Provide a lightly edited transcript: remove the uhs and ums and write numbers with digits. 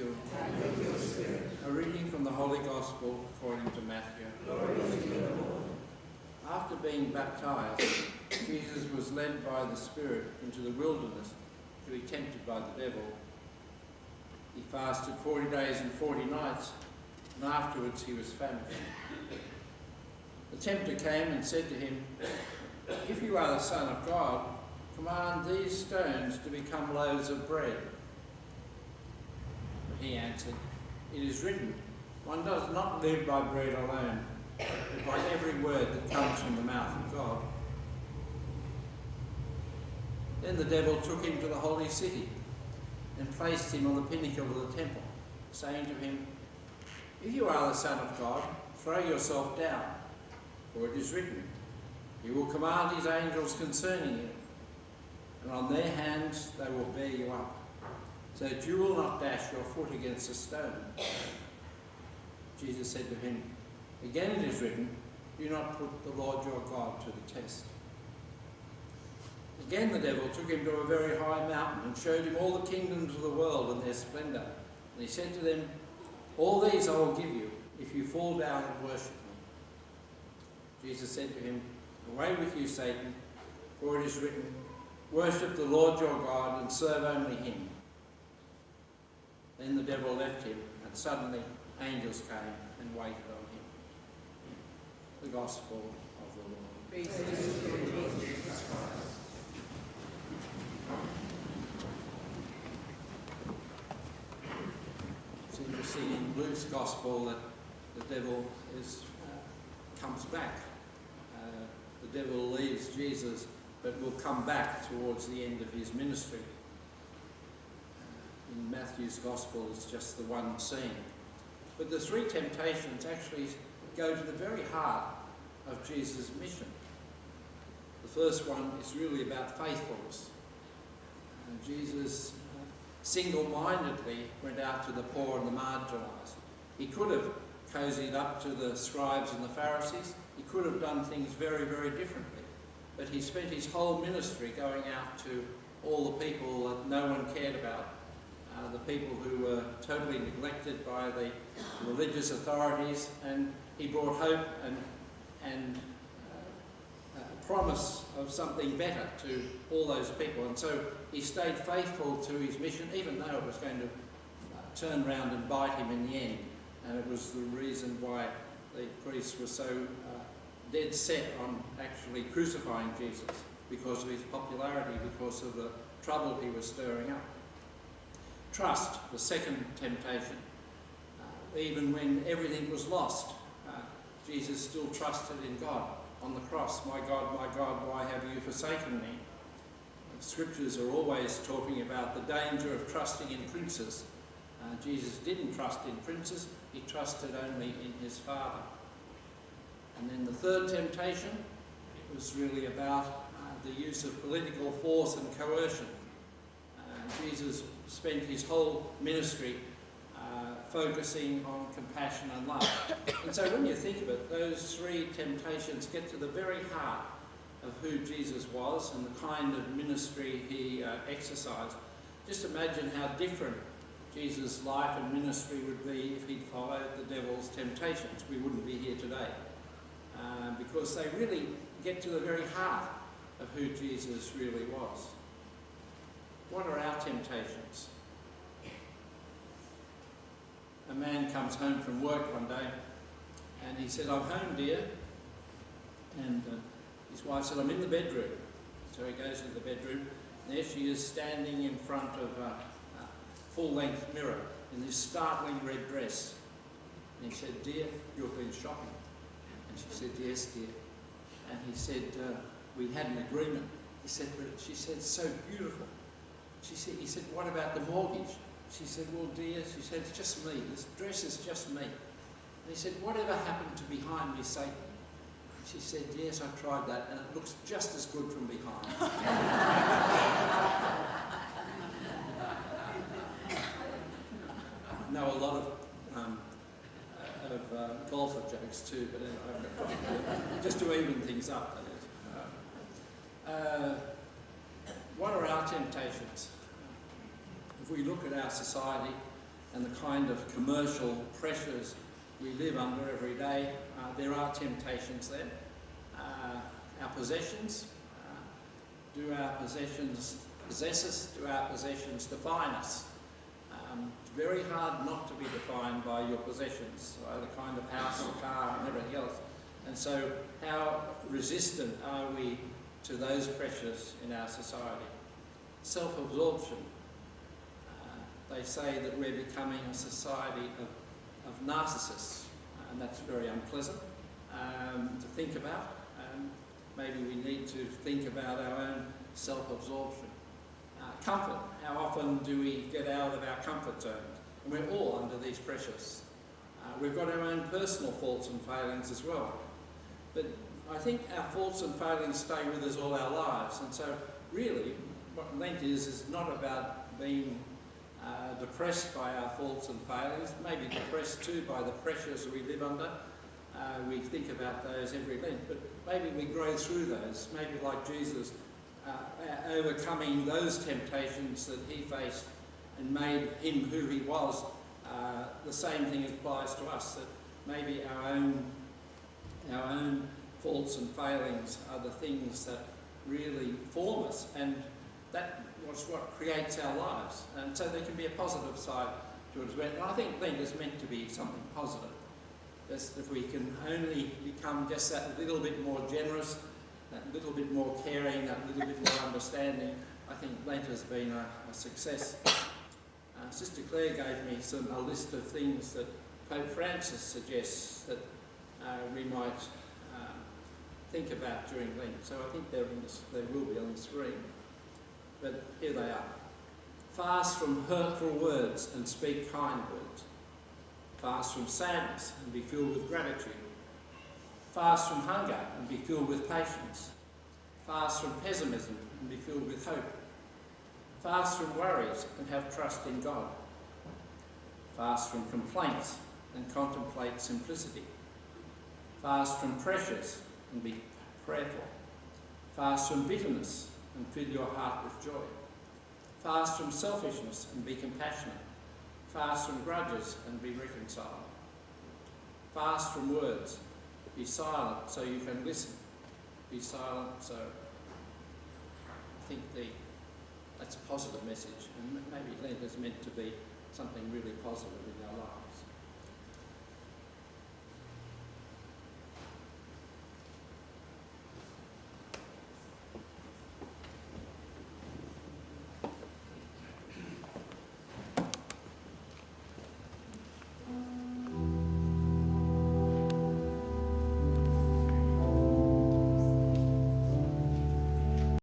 you. And with your spirit. A reading from the Holy Gospel according to Matthew. Glory to you, Lord. After being baptized, Jesus was led by the Spirit into the wilderness to be tempted by the devil. He fasted 40 days and 40 nights, and afterwards he was famished. The tempter came and said to him, "If you are the Son of God, command these stones to become loaves of bread." But he answered, "It is written, one does not live by bread alone, but by every word that comes from the mouth of God." Then the devil took him to the holy city and placed him on the pinnacle of the temple, saying to him, "If you are the Son of God, throw yourself down, for it is written, he will command his angels concerning you, and on their hands they will bear you up, so that you will not dash your foot against a stone." Jesus said to him, "Again it is written, do not put the Lord your God to the test." Again the devil took him to a very high mountain and showed him all the kingdoms of the world and their splendour. And he said to them, "All these I will give you, if you fall down and worship me." Jesus said to him, "Away with you, Satan, for it is written, worship the Lord your God and serve only him." Then the devil left him, and suddenly angels came and waited on him. The Gospel of the Lord. Praise to you, Lord Jesus Christ. It's interesting in Luke's Gospel that the devil comes back. The devil leaves Jesus, but will come back towards the end of his ministry. In Matthew's Gospel, it's just the one scene. But the three temptations actually go to the very heart of Jesus' mission. The first one is really about faithfulness. Jesus single-mindedly went out to the poor and the marginalised. He could have cozied up to the scribes and the Pharisees. He could have done things very, very differently. But he spent his whole ministry going out to all the people that no one cared about, the people who were totally neglected by the religious authorities, and he brought hope and promise of something better to all those people. And so he stayed faithful to his mission, even though it was going to turn round and bite him in the end. And it was the reason why the priests were so dead set on actually crucifying Jesus, because of his popularity, because of the trouble he was stirring up. Trust, the second temptation. Even when everything was lost, Jesus still trusted in God. On the cross, my God, why have you forsaken me?" The scriptures are always talking about the danger of trusting in princes. Jesus didn't trust in princes, he trusted only in his Father. And then the third temptation, it was really about the use of political force and coercion. Jesus spent his whole ministry focusing on compassion and love. And so when you think of it, those three temptations get to the very heart of who Jesus was and the kind of ministry he exercised. Just imagine how different Jesus' life and ministry would be if he'd followed the devil's temptations. We wouldn't be here today, because they really get to the very heart of who Jesus really was. What are our temptations? A man comes home from work one day and he said, "I'm home, dear." And his wife said, "I'm in the bedroom." So he goes into the bedroom, and there she is standing in front of a full-length mirror in this startling red dress. And he said, "Dear, you've been shopping." And she said, "Yes, dear." And he said, "We had an agreement." He said, "But," she said, "so beautiful." He said, "What about the mortgage?" She said, "Well, dear," she said, "it's just me. This dress is just me." And he said, "Whatever happened to behind me, Satan?" And she said, "Yes, I tried that, and it looks just as good from behind." I know a lot of golfer jokes too, but anyway, just to even things up, that is. What are our temptations? If we look at our society, and the kind of commercial pressures we live under every day, there are temptations there. Our possessions, do our possessions possess us? Do our possessions define us? It's very hard not to be defined by your possessions, by the kind of house or car and everything else. And so how resistant are we to those pressures in our society? Self-absorption. They say that we're becoming a society of narcissists, and that's very unpleasant to think about. Maybe we need to think about our own self-absorption. Comfort. How often do we get out of our comfort zone? And we're all under these pressures. We've got our own personal faults and failings as well. But I think our faults and failings stay with us all our lives. And so really, what Lent is not about being depressed by our faults and failings, maybe depressed too by the pressures we live under. We think about those every Lent, but maybe we grow through those, maybe like Jesus, overcoming those temptations that he faced and made him who he was. The same thing applies to us, that maybe our own faults and failings are the things that really form us, and that was what creates our lives. And so there can be a positive side to it as well. And I think Lent is meant to be something positive. Just if we can only become just that little bit more generous, that little bit more caring, that little bit more understanding, I think Lent has been a success. Sister Claire gave me a list of things that Pope Francis suggests that we might think about during Lent. So I think they will be on the screen. But here they are. Fast from hurtful words and speak kind words. Fast from sadness and be filled with gratitude. Fast from hunger and be filled with patience. Fast from pessimism and be filled with hope. Fast from worries and have trust in God. Fast from complaints and contemplate simplicity. Fast from pressures and be prayerful. Fast from bitterness and fill your heart with joy. Fast from selfishness and be compassionate. Fast from grudges and be reconciled. Fast from words. Be silent so you can listen. Be silent so... I think that's a positive message, and maybe Lent is meant to be something really positive in our lives.